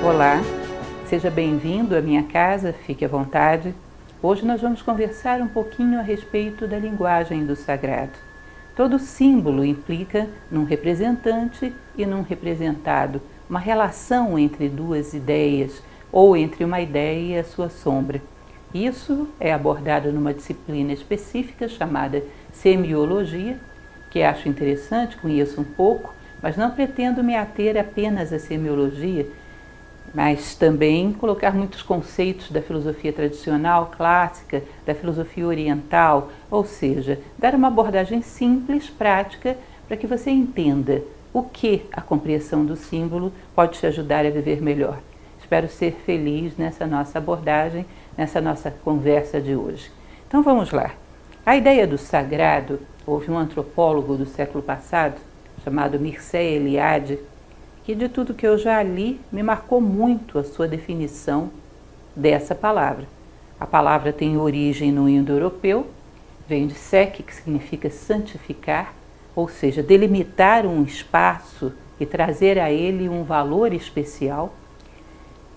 Olá, seja bem-vindo à minha casa, fique à vontade. Hoje nós vamos conversar um pouquinho a respeito da linguagem do sagrado. Todo símbolo implica num representante e num representado, uma relação entre duas ideias ou entre uma ideia e a sua sombra. Isso é abordado numa disciplina específica chamada semiologia, que acho interessante, conheço um pouco, mas não pretendo me ater apenas à semiologia, mas também colocar muitos conceitos da filosofia tradicional, clássica, da filosofia oriental, ou seja, dar uma abordagem simples, prática, para que você entenda o que a compreensão do símbolo pode te ajudar a viver melhor. Espero ser feliz nessa nossa abordagem, nessa nossa conversa de hoje. Então vamos lá. A ideia do sagrado, houve um antropólogo do século passado, chamado Mircea Eliade, que de tudo que eu já li, me marcou muito a sua definição dessa palavra. A palavra tem origem no indo-europeu, vem de sec, que significa santificar, ou seja, delimitar um espaço e trazer a ele um valor especial.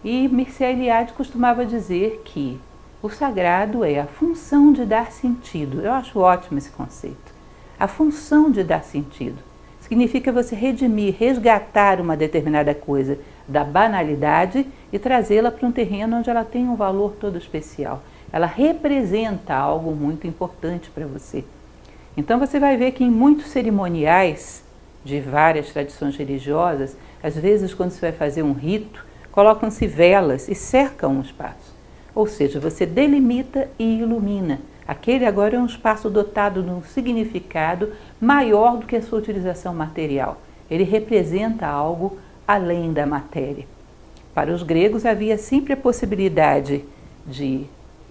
E Mircea Eliade costumava dizer que o sagrado é a função de dar sentido. Eu acho ótimo esse conceito. A função de dar sentido. Significa você redimir, resgatar uma determinada coisa da banalidade e trazê-la para um terreno onde ela tem um valor todo especial. Ela representa algo muito importante para você. Então você vai ver que em muitos cerimoniais de várias tradições religiosas, às vezes quando você vai fazer um rito, colocam-se velas e cercam um espaço. Ou seja, você delimita e ilumina. Aquele agora é um espaço dotado de um significado maior do que a sua utilização material. Ele representa algo além da matéria. Para os gregos havia sempre a possibilidade de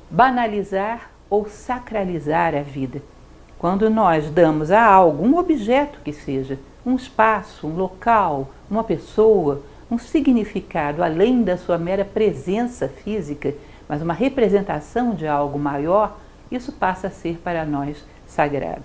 banalizar ou sacralizar a vida. Quando nós damos a algo, um objeto que seja, um espaço, um local, uma pessoa, um significado além da sua mera presença física, mas uma representação de algo maior, isso passa a ser para nós sagrado.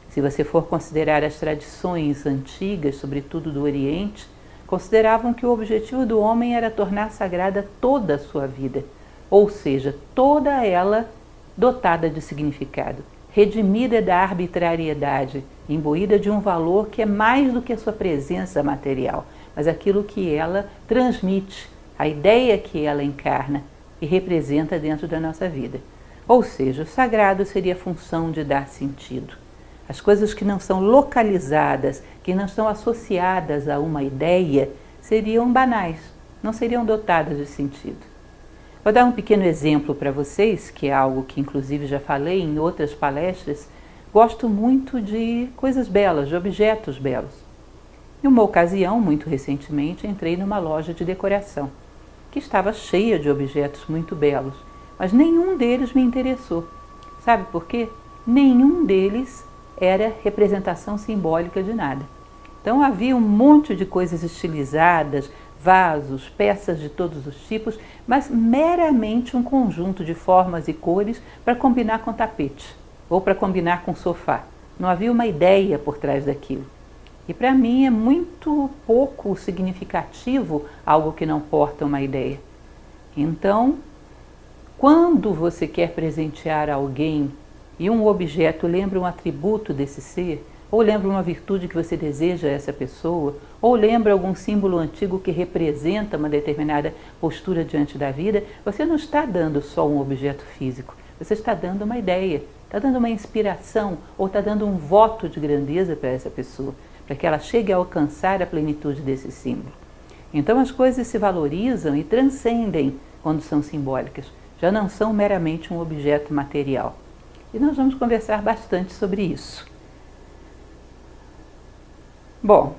Se você for considerar as tradições antigas, sobretudo do Oriente, consideravam que o objetivo do homem era tornar sagrada toda a sua vida, ou seja, toda ela dotada de significado, redimida da arbitrariedade, imbuída de um valor que é mais do que a sua presença material, mas aquilo que ela transmite, a ideia que ela encarna e representa dentro da nossa vida. Ou seja, o sagrado seria a função de dar sentido. As coisas que não são localizadas, que não estão associadas a uma ideia, seriam banais, não seriam dotadas de sentido. Vou dar um pequeno exemplo para vocês, que é algo que inclusive já falei em outras palestras. Gosto muito de coisas belas, de objetos belos. Em uma ocasião, muito recentemente, entrei numa loja de decoração, que estava cheia de objetos muito belos, mas nenhum deles me interessou. Sabe por quê? Nenhum deles era representação simbólica de nada. Então havia um monte de coisas estilizadas, vasos, peças de todos os tipos, mas meramente um conjunto de formas e cores para combinar com tapete ou para combinar com sofá. Não havia uma ideia por trás daquilo. E para mim é muito pouco significativo algo que não porta uma ideia. Então, quando você quer presentear alguém e um objeto lembra um atributo desse ser, ou lembra uma virtude que você deseja a essa pessoa, ou lembra algum símbolo antigo que representa uma determinada postura diante da vida, você não está dando só um objeto físico, você está dando uma ideia, está dando uma inspiração, ou está dando um voto de grandeza para essa pessoa, para que ela chegue a alcançar a plenitude desse símbolo. Então as coisas se valorizam e transcendem quando são simbólicas. Já não são meramente um objeto material. E nós vamos conversar bastante sobre isso. Bom,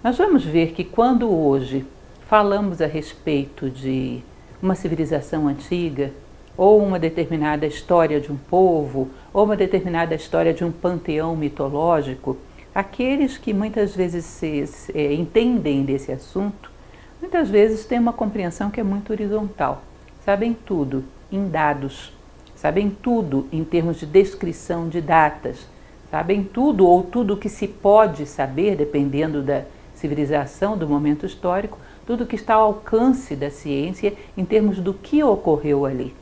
nós vamos ver que quando hoje falamos a respeito de uma civilização antiga, ou uma determinada história de um povo, ou uma determinada história de um panteão mitológico, aqueles que muitas vezes entendem desse assunto, muitas vezes têm uma compreensão que é muito horizontal. Sabem tudo em dados, sabem tudo em termos de descrição de datas, sabem tudo ou tudo o que se pode saber, dependendo da civilização, do momento histórico, tudo que está ao alcance da ciência em termos do que ocorreu ali.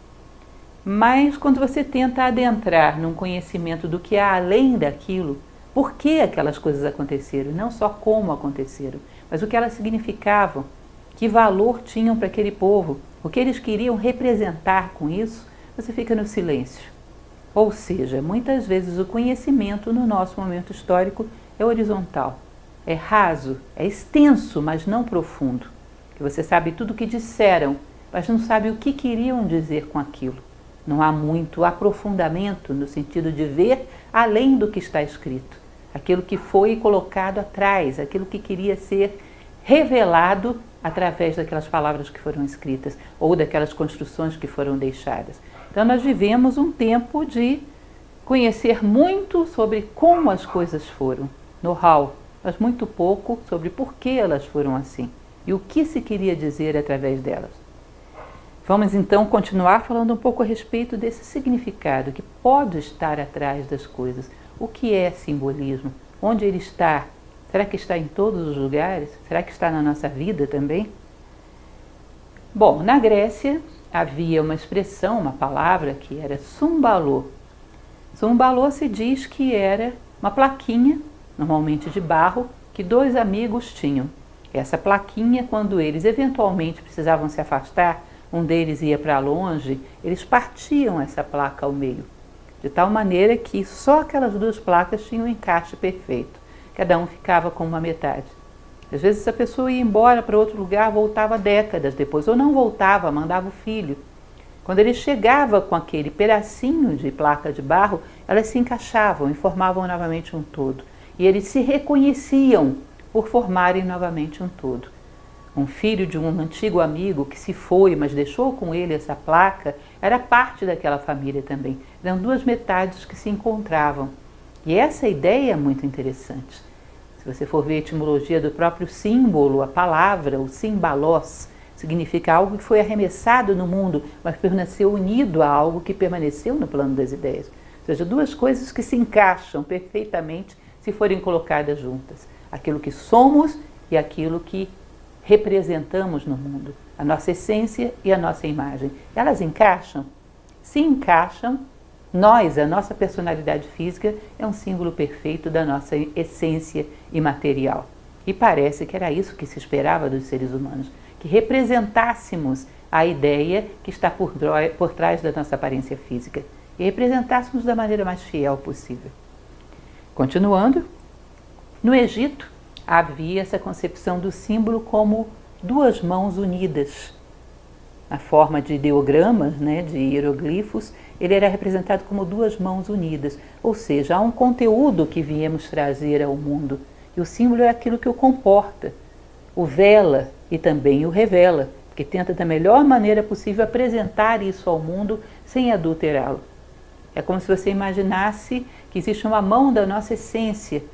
Mas quando você tenta adentrar num conhecimento do que há além daquilo, por que aquelas coisas aconteceram, não só como aconteceram, mas o que elas significavam, que valor tinham para aquele povo, o que eles queriam representar com isso, você fica no silêncio. Ou seja, muitas vezes o conhecimento no nosso momento histórico é horizontal, é raso, é extenso, mas não profundo. Que você sabe tudo o que disseram, mas não sabe o que queriam dizer com aquilo. Não há muito aprofundamento no sentido de ver além do que está escrito. Aquilo que foi colocado atrás, aquilo que queria ser revelado através daquelas palavras que foram escritas ou daquelas construções que foram deixadas. Então nós vivemos um tempo de conhecer muito sobre como as coisas foram, know-how, mas muito pouco sobre por que elas foram assim e o que se queria dizer através delas. Vamos então continuar falando um pouco a respeito desse significado que pode estar atrás das coisas. O que é simbolismo? Onde ele está? Será que está em todos os lugares? Será que está na nossa vida também? Bom, na Grécia havia uma expressão, uma palavra que era sumbalô. Sumbalô se diz que era uma plaquinha, normalmente de barro, que dois amigos tinham. Essa plaquinha, quando eles eventualmente precisavam se afastar, um deles ia para longe, eles partiam essa placa ao meio, de tal maneira que só aquelas duas placas tinham um encaixe perfeito. Cada um ficava com uma metade. Às vezes essa pessoa ia embora para outro lugar, voltava décadas depois, ou não voltava, mandava o filho. Quando ele chegava com aquele pedacinho de placa de barro, elas se encaixavam e formavam novamente um todo. E eles se reconheciam por formarem novamente um todo. Um filho de um antigo amigo que se foi, mas deixou com ele essa placa, era parte daquela família também. Eram duas metades que se encontravam. E essa ideia é muito interessante. Se você for ver a etimologia do próprio símbolo, a palavra, o simbalós, significa algo que foi arremessado no mundo, mas permaneceu unido a algo que permaneceu no plano das ideias. Ou seja, duas coisas que se encaixam perfeitamente se forem colocadas juntas. Aquilo que somos e aquilo que representamos no mundo, a nossa essência e a nossa imagem. Elas encaixam? Se encaixam, nós, a nossa personalidade física, é um símbolo perfeito da nossa essência imaterial. E parece que era isso que se esperava dos seres humanos, que representássemos a ideia que está por trás da nossa aparência física e representássemos da maneira mais fiel possível. Continuando, no Egito, havia essa concepção do símbolo como duas mãos unidas. Na forma de ideogramas, de hieroglifos, ele era representado como duas mãos unidas. Ou seja, há um conteúdo que viemos trazer ao mundo. E o símbolo é aquilo que o comporta, o vela e também o revela, porque tenta da melhor maneira possível apresentar isso ao mundo sem adulterá-lo. É como se você imaginasse que existe uma mão da nossa essência,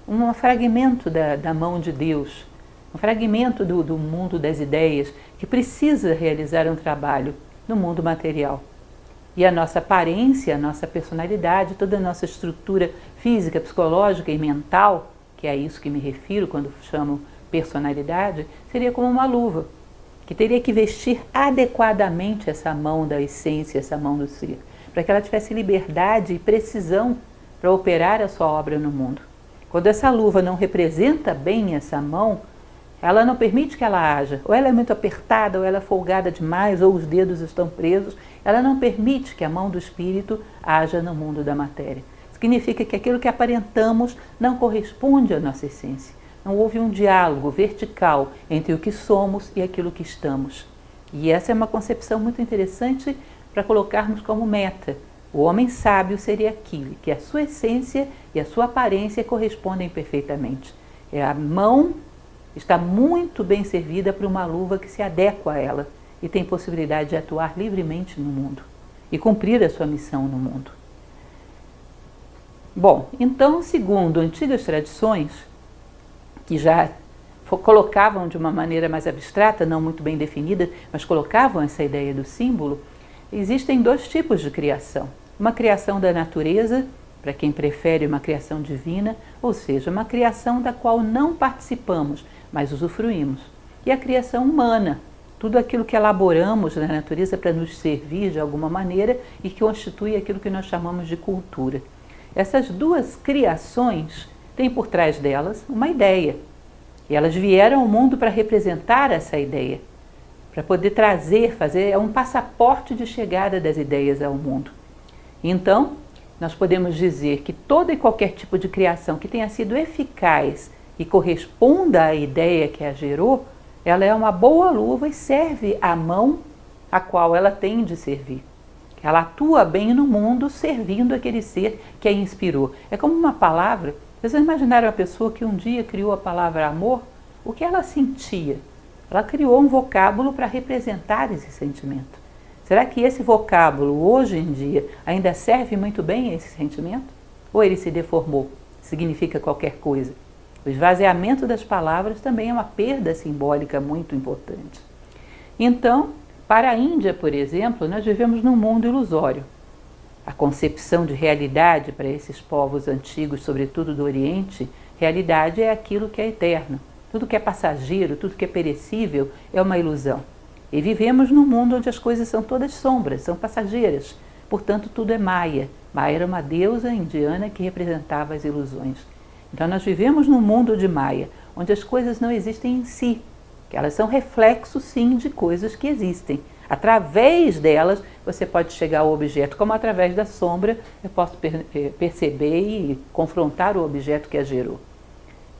um fragmento da mão de Deus, um fragmento do mundo das ideias que precisa realizar um trabalho no mundo material. E a nossa aparência, a nossa personalidade, toda a nossa estrutura física, psicológica e mental, que é a isso que me refiro quando chamo personalidade, seria como uma luva, que teria que vestir adequadamente essa mão da essência, essa mão do ser, para que ela tivesse liberdade e precisão para operar a sua obra no mundo. Quando essa luva não representa bem essa mão, ela não permite que ela haja. Ou ela é muito apertada, ou ela é folgada demais, ou os dedos estão presos. Ela não permite que a mão do espírito haja no mundo da matéria. Significa que aquilo que aparentamos não corresponde à nossa essência. Não houve um diálogo vertical entre o que somos e aquilo que estamos. E essa é uma concepção muito interessante para colocarmos como meta. O homem sábio seria aquele que a sua essência e a sua aparência correspondem perfeitamente. A mão está muito bem servida para uma luva que se adequa a ela e tem possibilidade de atuar livremente no mundo e cumprir a sua missão no mundo. Bom, então, segundo antigas tradições, que já colocavam de uma maneira mais abstrata, não muito bem definida, mas colocavam essa ideia do símbolo, existem dois tipos de criação. Uma criação da natureza, para quem prefere uma criação divina, ou seja, uma criação da qual não participamos, mas usufruímos. e a criação humana. Tudo aquilo que elaboramos na natureza para nos servir de alguma maneira e que constitui aquilo que nós chamamos de cultura. Essas duas criações têm por trás delas uma ideia. E elas vieram ao mundo para representar essa ideia, para poder trazer, fazer um passaporte de chegada das ideias ao mundo. Então, nós podemos dizer que todo e qualquer tipo de criação que tenha sido eficaz e corresponda à ideia que a gerou, ela é uma boa luva e serve à mão a qual ela tem de servir. Ela atua bem no mundo servindo aquele ser que a inspirou. É como uma palavra. Vocês imaginaram a pessoa que um dia criou a palavra amor? O que ela sentia? Ela criou um vocábulo para representar esse sentimento. Será que esse vocábulo, hoje em dia, ainda serve muito bem a esse sentimento? Ou ele se deformou? Significa qualquer coisa? O esvaziamento das palavras também é uma perda simbólica muito importante. Então, para a Índia, por exemplo, nós vivemos num mundo ilusório. A concepção de realidade para esses povos antigos, sobretudo do Oriente, realidade é aquilo que é eterno. Tudo que é passageiro, tudo que é perecível é uma ilusão. E vivemos num mundo onde as coisas são todas sombras, são passageiras. Portanto, tudo é Maya. Maya era uma deusa indiana que representava as ilusões. Então, nós vivemos num mundo de Maya, onde as coisas não existem em si, que elas são reflexos, sim, de coisas que existem. Através delas, você pode chegar ao objeto, como através da sombra eu posso perceber e confrontar o objeto que a gerou.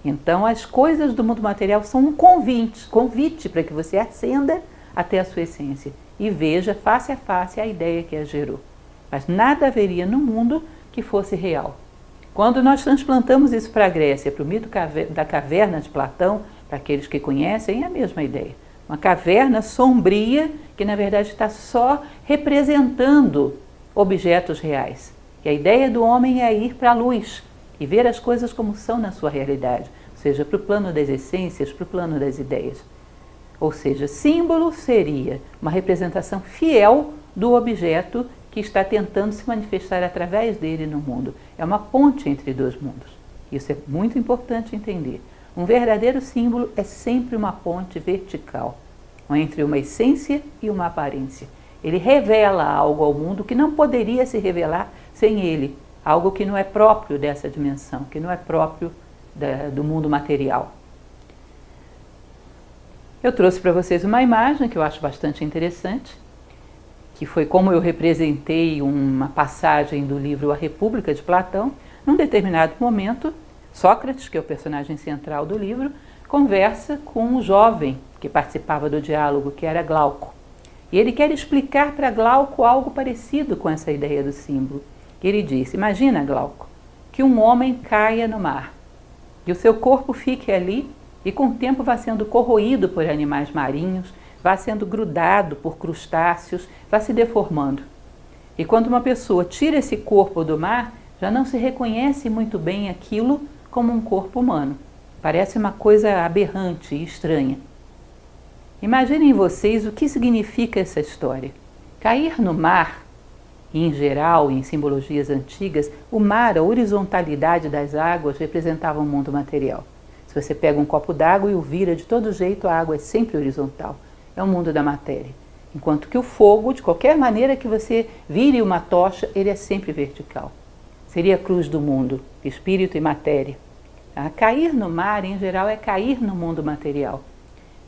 Então, as coisas do mundo material são um convite para que você ascenda até a sua essência e veja face a face a ideia que a gerou. Mas nada haveria no mundo que fosse real. Quando nós transplantamos isso para a Grécia, para o mito da caverna de Platão, para aqueles que conhecem, é a mesma ideia. Uma caverna sombria que, na verdade, está só representando objetos reais. E a ideia do homem é ir para a luz e ver as coisas como são na sua realidade, ou seja, para o plano das essências, para o plano das ideias. Ou seja, símbolo seria uma representação fiel do objeto que está tentando se manifestar através dele no mundo. É uma ponte entre dois mundos. Isso é muito importante entender. Um verdadeiro símbolo é sempre uma ponte vertical, entre uma essência e uma aparência. Ele revela algo ao mundo que não poderia se revelar sem ele, algo que não é próprio dessa dimensão, que não é próprio do mundo material. Eu trouxe para vocês uma imagem que eu acho bastante interessante, que foi como eu representei uma passagem do livro A República de Platão. Num determinado momento, Sócrates, que é o personagem central do livro, conversa com um jovem que participava do diálogo, que era Glauco. E ele quer explicar para Glauco algo parecido com essa ideia do símbolo. Ele disse: imagina, Glauco, que um homem caia no mar e o seu corpo fique ali e com o tempo vá sendo corroído por animais marinhos, vá sendo grudado por crustáceos, vá se deformando. E quando uma pessoa tira esse corpo do mar, já não se reconhece muito bem aquilo como um corpo humano. Parece uma coisa aberrante e estranha. Imaginem vocês o que significa essa história. Cair no mar, em geral, em simbologias antigas, o mar, a horizontalidade das águas, representava o mundo material. Se você pega um copo d'água e o vira de todo jeito, a água é sempre horizontal. É o mundo da matéria. Enquanto que o fogo, de qualquer maneira que você vire uma tocha, ele é sempre vertical. Seria a cruz do mundo, espírito e matéria. Cair no mar, em geral, é cair no mundo material.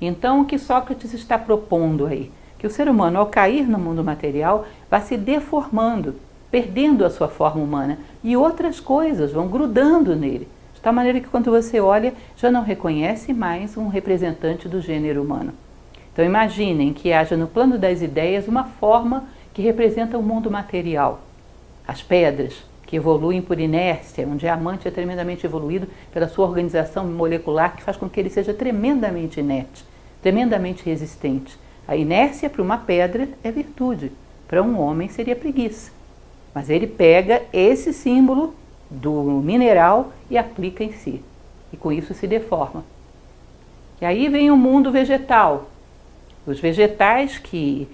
Então, o que Sócrates está propondo aí? Que o ser humano, ao cair no mundo material, vai se deformando, perdendo a sua forma humana, e outras coisas vão grudando nele, de tal maneira que quando você olha, já não reconhece mais um representante do gênero humano. Então imaginem que haja no plano das ideias uma forma que representa o mundo material. As pedras, que evoluem por inércia, um diamante é tremendamente evoluído pela sua organização molecular, que faz com que ele seja tremendamente inerte, tremendamente resistente. A inércia para uma pedra é virtude, para um homem seria preguiça. Mas ele pega esse símbolo do mineral e aplica em si, e com isso se deforma. E aí vem o mundo vegetal. Os vegetais, que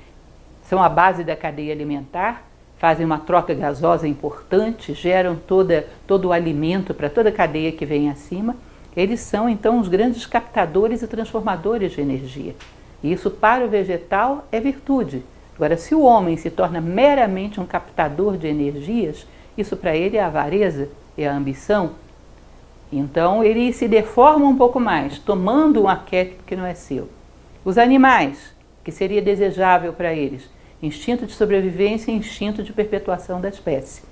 são a base da cadeia alimentar, fazem uma troca gasosa importante, geram todo o alimento para toda a cadeia que vem acima, eles são então os grandes captadores e transformadores de energia. E isso para o vegetal é virtude. Agora, se o homem se torna meramente um captador de energias, isso para ele é a avareza, é a ambição. Então ele se deforma um pouco mais, tomando um arquétipo que não é seu. Os animais, que seria desejável para eles, instinto de sobrevivência e instinto de perpetuação da espécie.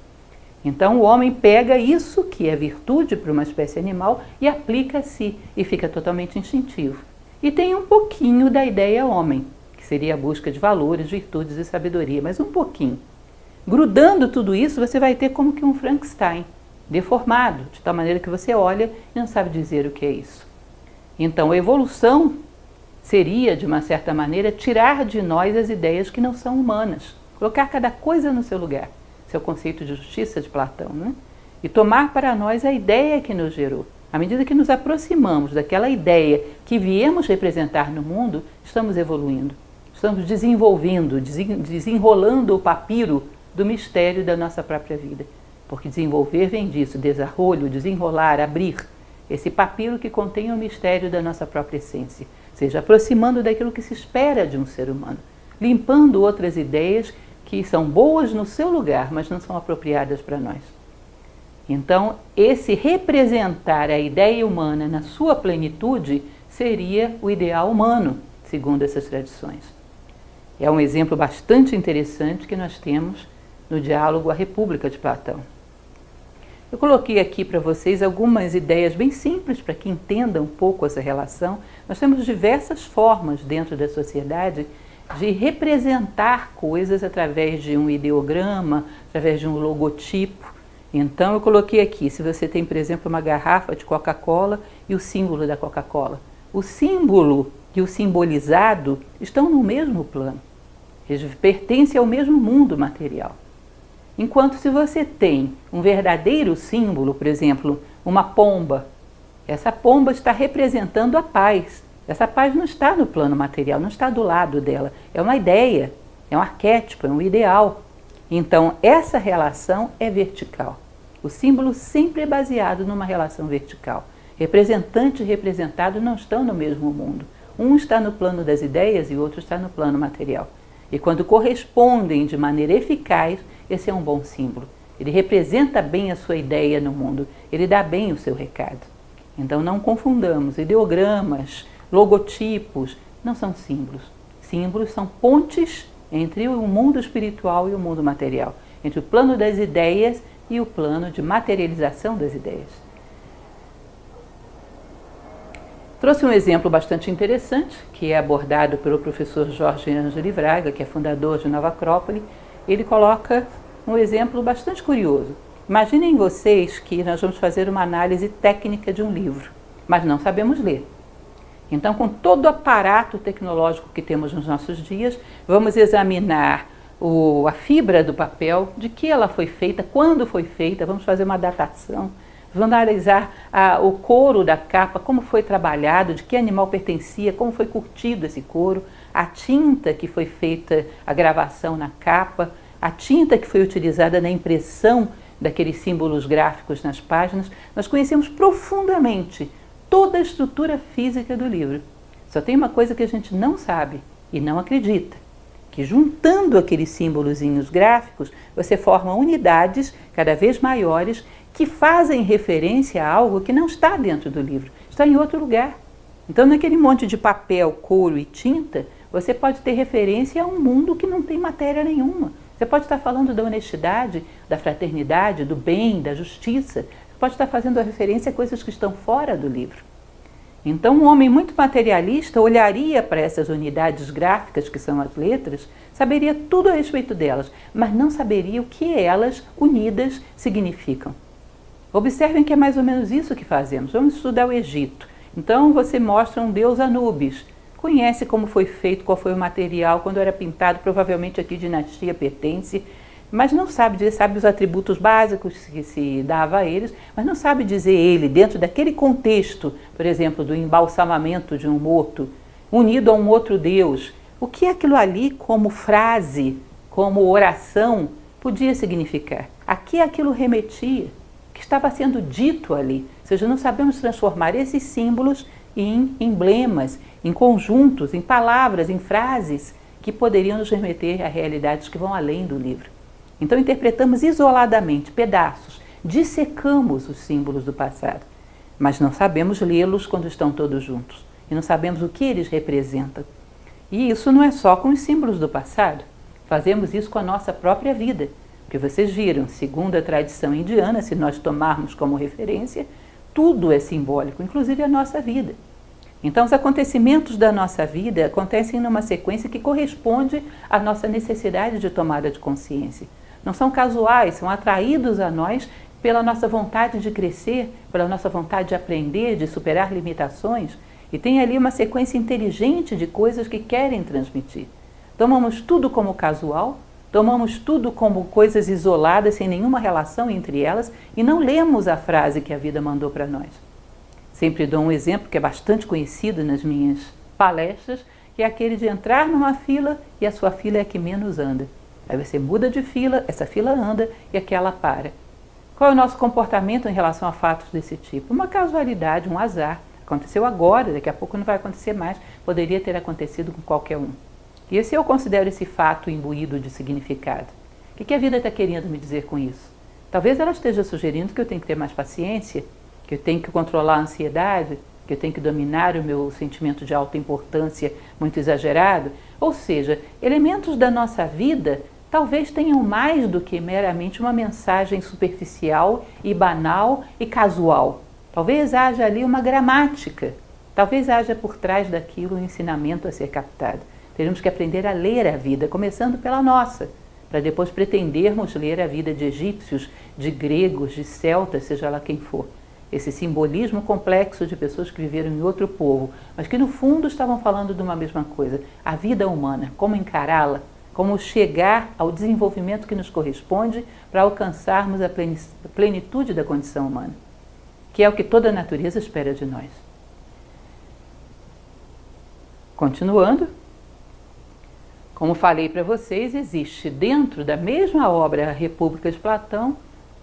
Então o homem pega isso, que é virtude para uma espécie animal, e aplica a si, e fica totalmente instintivo. E tem um pouquinho da ideia homem, que seria a busca de valores, virtudes e sabedoria, mas um pouquinho. Grudando tudo isso, você vai ter como que um Frankenstein, deformado, de tal maneira que você olha e não sabe dizer o que é isso. Então a evolução seria, de uma certa maneira, tirar de nós as ideias que não são humanas, colocar cada coisa no seu lugar. Esse é o conceito de justiça de Platão, né? E tomar para nós a ideia que nos gerou. À medida que nos aproximamos daquela ideia que viemos representar no mundo, estamos evoluindo, estamos desenvolvendo, desenrolando o papiro do mistério da nossa própria vida. Porque desenvolver vem disso, desarrolho, desenrolar, abrir. Esse papiro que contém o mistério da nossa própria essência. Ou seja, aproximando daquilo que se espera de um ser humano. Limpando outras ideias que são boas no seu lugar, mas não são apropriadas para nós. Então, esse representar a ideia humana na sua plenitude seria o ideal humano, segundo essas tradições. É um exemplo bastante interessante que nós temos no diálogo A República de Platão. Eu coloquei aqui para vocês algumas ideias bem simples para que entendam um pouco essa relação. Nós temos diversas formas dentro da sociedade de representar coisas através de um ideograma, através de um logotipo. Então eu coloquei aqui, se você tem, por exemplo, uma garrafa de Coca-Cola e o símbolo da Coca-Cola. O símbolo e o simbolizado estão no mesmo plano. Eles pertencem ao mesmo mundo material. Enquanto se você tem um verdadeiro símbolo, por exemplo, uma pomba, essa pomba está representando a paz. Essa paz não está no plano material, não está do lado dela. É uma ideia, é um arquétipo, é um ideal. Então, essa relação é vertical. O símbolo sempre é baseado numa relação vertical. Representante e representado não estão no mesmo mundo. Um está no plano das ideias e o outro está no plano material. E quando correspondem de maneira eficaz, esse é um bom símbolo. Ele representa bem a sua ideia no mundo, ele dá bem o seu recado. Então não confundamos, ideogramas, logotipos, não são símbolos. Símbolos são pontes entre o mundo espiritual e o mundo material, entre o plano das ideias e o plano de materialização das ideias. Trouxe um exemplo bastante interessante, que é abordado pelo professor Jorge Ângeli Braga, que é fundador de Nova Acrópole. Ele coloca um exemplo bastante curioso. Imaginem vocês que nós vamos fazer uma análise técnica de um livro, mas não sabemos ler. Então, com todo o aparato tecnológico que temos nos nossos dias, vamos examinar a fibra do papel, de que ela foi feita, quando foi feita, vamos fazer uma datação, vamos analisar o couro da capa, como foi trabalhado, de que animal pertencia, como foi curtido esse couro, a tinta que foi feita a gravação na capa, a tinta que foi utilizada na impressão daqueles símbolos gráficos nas páginas. Nós conhecemos profundamente toda a estrutura física do livro. Só tem uma coisa que a gente não sabe e não acredita, que juntando aqueles símbolozinhos gráficos, você forma unidades cada vez maiores que fazem referência a algo que não está dentro do livro, está em outro lugar. Então, naquele monte de papel, couro e tinta, você pode ter referência a um mundo que não tem matéria nenhuma. Você pode estar falando da honestidade, da fraternidade, do bem, da justiça. Você pode estar fazendo a referência a coisas que estão fora do livro. Então, um homem muito materialista olharia para essas unidades gráficas, que são as letras, saberia tudo a respeito delas, mas não saberia o que elas, unidas, significam. Observem que é mais ou menos isso que fazemos. Vamos estudar o Egito. Então, você mostra um deus Anubis. Conhece como foi feito, qual foi o material, quando era pintado, provavelmente a que dinastia pertence, mas não sabe dizer, sabe os atributos básicos que se dava a eles, mas não sabe dizer ele, dentro daquele contexto, por exemplo, do embalsamamento de um morto, unido a um outro deus, o que aquilo ali, como frase, como oração, podia significar. A que aquilo remetia, o que estava sendo dito ali, Ou seja, não sabemos transformar esses símbolos em emblemas, em conjuntos, em palavras, em frases que poderiam nos remeter a realidades que vão além do livro. Então interpretamos isoladamente pedaços, dissecamos os símbolos do passado, mas não sabemos lê-los quando estão todos juntos e não sabemos o que eles representam. E isso não é só com os símbolos do passado, fazemos isso com a nossa própria vida, porque vocês viram, segundo a tradição indiana, se nós tomarmos como referência, tudo é simbólico, inclusive a nossa vida. Então, os acontecimentos da nossa vida acontecem numa sequência que corresponde à nossa necessidade de tomada de consciência. Não são casuais, são atraídos a nós pela nossa vontade de crescer, pela nossa vontade de aprender, de superar limitações, e tem ali uma sequência inteligente de coisas que querem transmitir. Tomamos tudo como casual, tomamos tudo como coisas isoladas, sem nenhuma relação entre elas, e não lemos a frase que a vida mandou para nós. Sempre dou um exemplo que é bastante conhecido nas minhas palestras, que é aquele de entrar numa fila e a sua fila é a que menos anda. Aí você muda de fila, essa fila anda e aquela para. Qual é o nosso comportamento em relação a fatos desse tipo? Uma casualidade, um azar. Aconteceu agora, daqui a pouco não vai acontecer mais, poderia ter acontecido com qualquer um. E esse eu considero esse fato imbuído de significado. O que a vida está querendo me dizer com isso? Talvez ela esteja sugerindo que eu tenho que ter mais paciência, que eu tenho que controlar a ansiedade, que eu tenho que dominar o meu sentimento de alta importância muito exagerado. Ou seja, elementos da nossa vida talvez tenham mais do que meramente uma mensagem superficial e banal e casual. Talvez haja ali uma gramática, talvez haja por trás daquilo um ensinamento a ser captado. Teremos que aprender a ler a vida, começando pela nossa, para depois pretendermos ler a vida de egípcios, de gregos, de celtas, seja lá quem for. Esse simbolismo complexo de pessoas que viveram em outro povo, mas que no fundo estavam falando de uma mesma coisa, a vida humana, como encará-la, como chegar ao desenvolvimento que nos corresponde para alcançarmos a plenitude da condição humana, que é o que toda a natureza espera de nós. Continuando, como falei para vocês, existe dentro da mesma obra A República de Platão,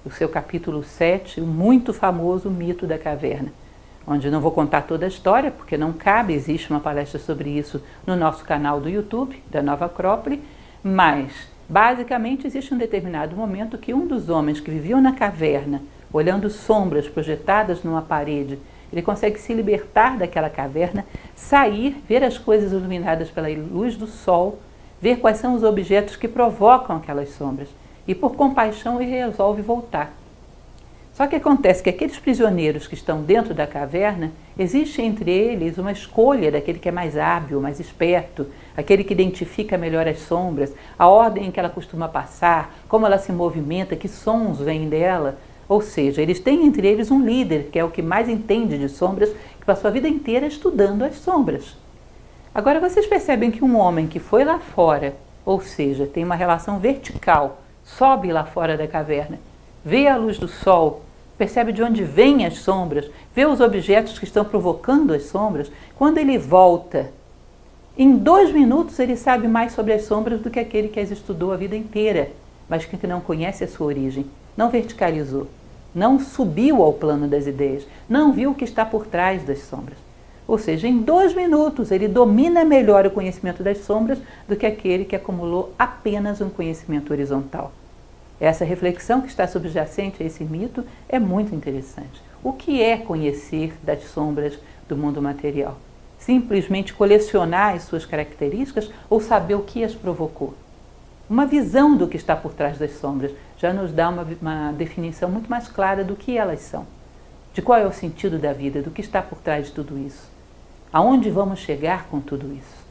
o seu capítulo 7, o muito famoso mito da caverna, onde não vou contar toda a história, porque não cabe, existe uma palestra sobre isso no nosso canal do YouTube, da Nova Acrópole, mas, basicamente, existe um determinado momento que um dos homens que viviam na caverna, olhando sombras projetadas numa parede, ele consegue se libertar daquela caverna, sair, ver as coisas iluminadas pela luz do sol, ver quais são os objetos que provocam aquelas sombras. E por compaixão ele resolve voltar. Só que acontece que aqueles prisioneiros que estão dentro da caverna, existe entre eles uma escolha daquele que é mais hábil, mais esperto, aquele que identifica melhor as sombras, a ordem em que ela costuma passar, como ela se movimenta, que sons vêm dela. Ou seja, eles têm entre eles um líder, que é o que mais entende de sombras, que passou a vida inteira estudando as sombras. Agora vocês percebem que um homem que foi lá fora, ou seja, tem uma relação vertical, sobe lá fora da caverna, vê a luz do sol, percebe de onde vêm as sombras, vê os objetos que estão provocando as sombras. Quando ele volta, em 2 minutos ele sabe mais sobre as sombras do que aquele que as estudou a vida inteira, mas que não conhece a sua origem, não verticalizou, não subiu ao plano das ideias, não viu o que está por trás das sombras. Ou seja, em 2 minutos ele domina melhor o conhecimento das sombras do que aquele que acumulou apenas um conhecimento horizontal. Essa reflexão que está subjacente a esse mito é muito interessante. O que é conhecer das sombras do mundo material? Simplesmente colecionar as suas características ou saber o que as provocou? Uma visão do que está por trás das sombras já nos dá uma definição muito mais clara do que elas são, de qual é o sentido da vida, do que está por trás de tudo isso. Aonde vamos chegar com tudo isso?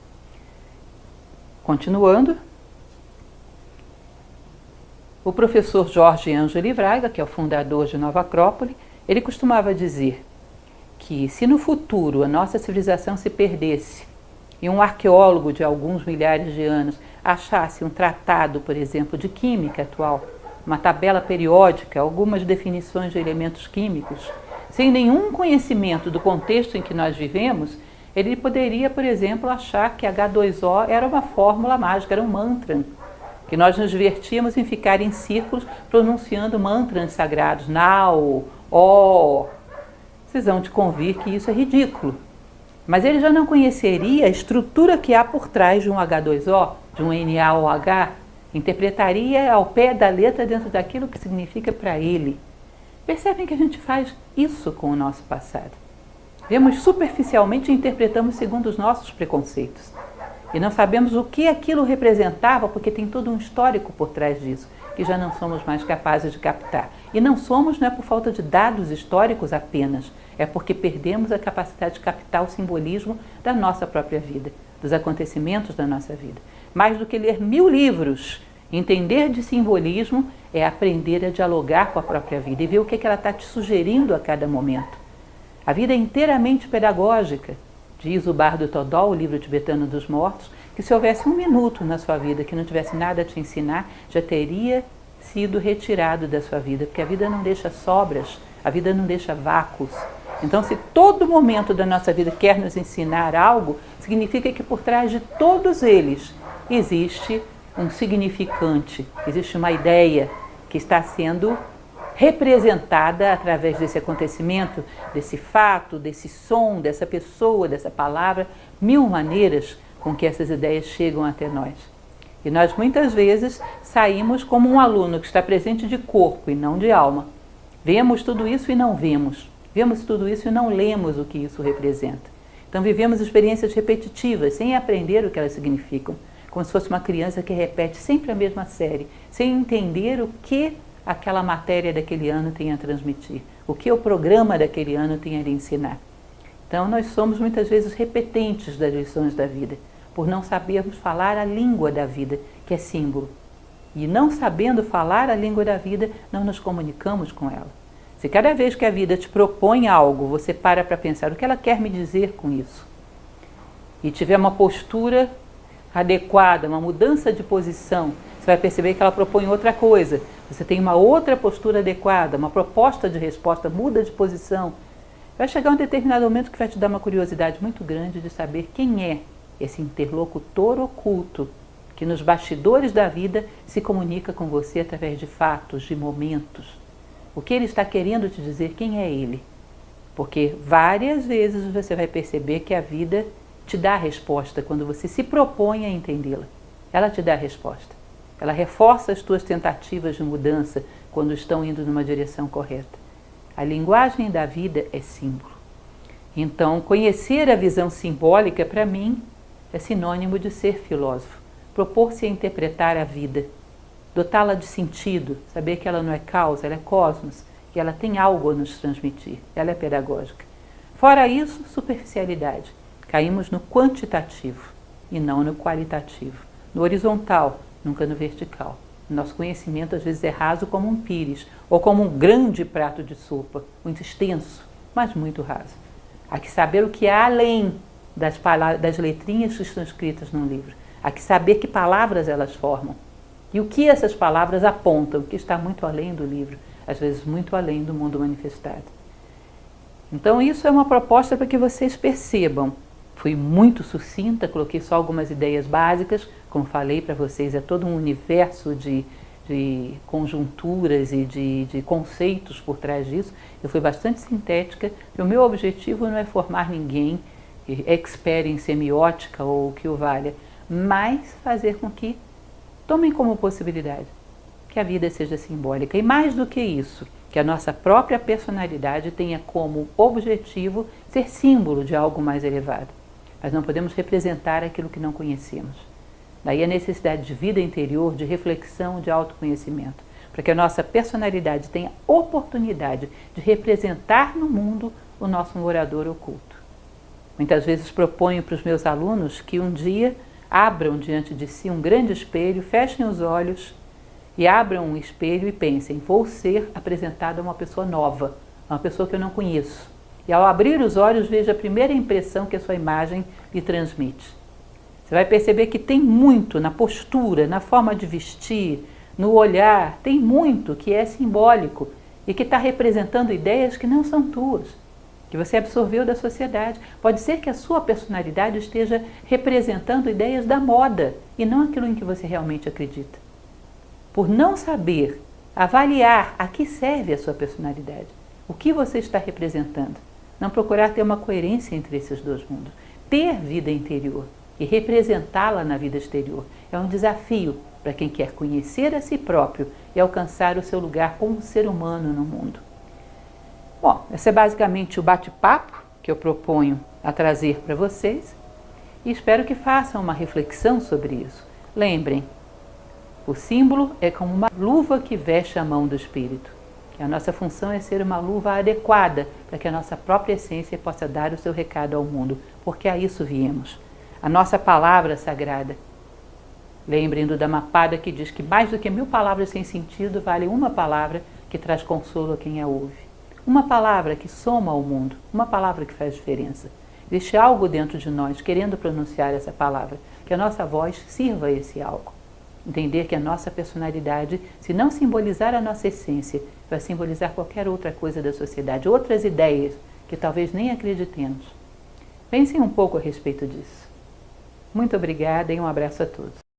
Continuando, o professor Jorge Ângelo Braga, que é o fundador de Nova Acrópole, ele costumava dizer que se no futuro a nossa civilização se perdesse e um arqueólogo de alguns milhares de anos achasse um tratado, por exemplo, de química atual, uma tabela periódica, algumas definições de elementos químicos, sem nenhum conhecimento do contexto em que nós vivemos, ele poderia, por exemplo, achar que H2O era uma fórmula mágica, era um mantra, que nós nos divertíamos em ficar em círculos pronunciando mantras sagrados, Nau, O. vocês vão te convir que isso é ridículo. Mas ele já não conheceria a estrutura que há por trás de um H2O, de um NaOH, interpretaria ao pé da letra dentro daquilo que significa para ele. Percebem que a gente faz isso com o nosso passado. Vemos superficialmente e interpretamos segundo os nossos preconceitos. E não sabemos o que aquilo representava, porque tem todo um histórico por trás disso, que já não somos mais capazes de captar. E não somos, não é por falta de dados históricos apenas, é porque perdemos a capacidade de captar o simbolismo da nossa própria vida, dos acontecimentos da nossa vida. Mais do que ler 1000 livros, entender de simbolismo é aprender a dialogar com a própria vida e ver o que ela está te sugerindo a cada momento. A vida é inteiramente pedagógica. Diz o Bardo Todol, o livro tibetano dos mortos, que se houvesse um minuto na sua vida que não tivesse nada a te ensinar, já teria sido retirado da sua vida, porque a vida não deixa sobras, a vida não deixa vácuos. Então, se todo momento da nossa vida quer nos ensinar algo, significa que por trás de todos eles existe um significante, existe uma ideia que está sendo representada através desse acontecimento, desse fato, desse som, dessa pessoa, dessa palavra, 1000 maneiras com que essas ideias chegam até nós. E nós muitas vezes saímos como um aluno que está presente de corpo e não de alma. Vemos tudo isso e não vemos. Vemos tudo isso e não lemos o que isso representa. Então vivemos experiências repetitivas, sem aprender o que elas significam, como se fosse uma criança que repete sempre a mesma série, sem entender o que aquela matéria daquele ano tem a transmitir, o que o programa daquele ano tem a lhe ensinar. Então nós somos muitas vezes repetentes das lições da vida, por não sabermos falar a língua da vida, que é símbolo. E não sabendo falar a língua da vida, não nos comunicamos com ela. Se cada vez que a vida te propõe algo, você para pensar o que ela quer me dizer com isso, e tiver uma postura adequada, uma mudança de posição, você vai perceber que ela propõe outra coisa. Você tem uma outra postura adequada, uma proposta de resposta, muda de posição. Vai chegar um determinado momento que vai te dar uma curiosidade muito grande de saber quem é esse interlocutor oculto que nos bastidores da vida se comunica com você através de fatos, de momentos. O que ele está querendo te dizer, quem é ele? Porque várias vezes você vai perceber que a vida te dá a resposta quando você se propõe a entendê-la. Ela te dá a resposta. Ela reforça as tuas tentativas de mudança quando estão indo numa direção correta. A linguagem da vida é símbolo. Então, conhecer a visão simbólica, para mim, é sinônimo de ser filósofo. Propor-se a interpretar a vida, dotá-la de sentido, saber que ela não é causa, ela é cosmos, que ela tem algo a nos transmitir, ela é pedagógica. Fora isso, superficialidade. Caímos no quantitativo e não no qualitativo, no horizontal, nunca no vertical. Nosso conhecimento às vezes é raso como um pires, ou como um grande prato de sopa, muito extenso, mas muito raso. Há que saber o que há além das letrinhas que estão escritas num livro. Há que saber que palavras elas formam. E o que essas palavras apontam, que está muito além do livro, às vezes muito além do mundo manifestado. Então isso é uma proposta para que vocês percebam. Fui muito sucinta, coloquei só algumas ideias básicas, como falei para vocês, é todo um universo de conjunturas e de conceitos por trás disso. Eu fui bastante sintética, e o meu objetivo não é formar ninguém expert em semiótica ou o que o valha, mas fazer com que tomem como possibilidade que a vida seja simbólica. E mais do que isso, que a nossa própria personalidade tenha como objetivo ser símbolo de algo mais elevado. Mas não podemos representar aquilo que não conhecemos. Daí a necessidade de vida interior, de reflexão, de autoconhecimento, para que a nossa personalidade tenha oportunidade de representar no mundo o nosso morador oculto. Muitas vezes proponho para os meus alunos que um dia abram diante de si um grande espelho, fechem os olhos e abram um espelho e pensem, vou ser apresentado a uma pessoa nova, a uma pessoa que eu não conheço. E ao abrir os olhos, veja a primeira impressão que a sua imagem lhe transmite. Você vai perceber que tem muito na postura, na forma de vestir, no olhar, tem muito que é simbólico e que está representando ideias que não são tuas, que você absorveu da sociedade. Pode ser que a sua personalidade esteja representando ideias da moda e não aquilo em que você realmente acredita. Por não saber avaliar a que serve a sua personalidade, o que você está representando, Não procurar ter uma coerência entre esses dois mundos. Ter vida interior e representá-la na vida exterior é um desafio para quem quer conhecer a si próprio e alcançar o seu lugar como ser humano no mundo. Bom, esse é basicamente o bate-papo que eu proponho a trazer para vocês e espero que façam uma reflexão sobre isso. Lembrem, o símbolo é como uma luva que veste a mão do Espírito. A nossa função é ser uma luva adequada para que a nossa própria essência possa dar o seu recado ao mundo, porque a isso viemos. A nossa palavra sagrada. Lembrem do Dhammapada que diz que mais do que 1000 palavras sem sentido vale uma palavra que traz consolo a quem a ouve. Uma palavra que soma ao mundo, uma palavra que faz diferença. Existe algo dentro de nós querendo pronunciar essa palavra, que a nossa voz sirva a esse algo. Entender que a nossa personalidade, se não simbolizar a nossa essência, vai simbolizar qualquer outra coisa da sociedade, outras ideias que talvez nem acreditemos. Pensem um pouco a respeito disso. Muito obrigada e um abraço a todos.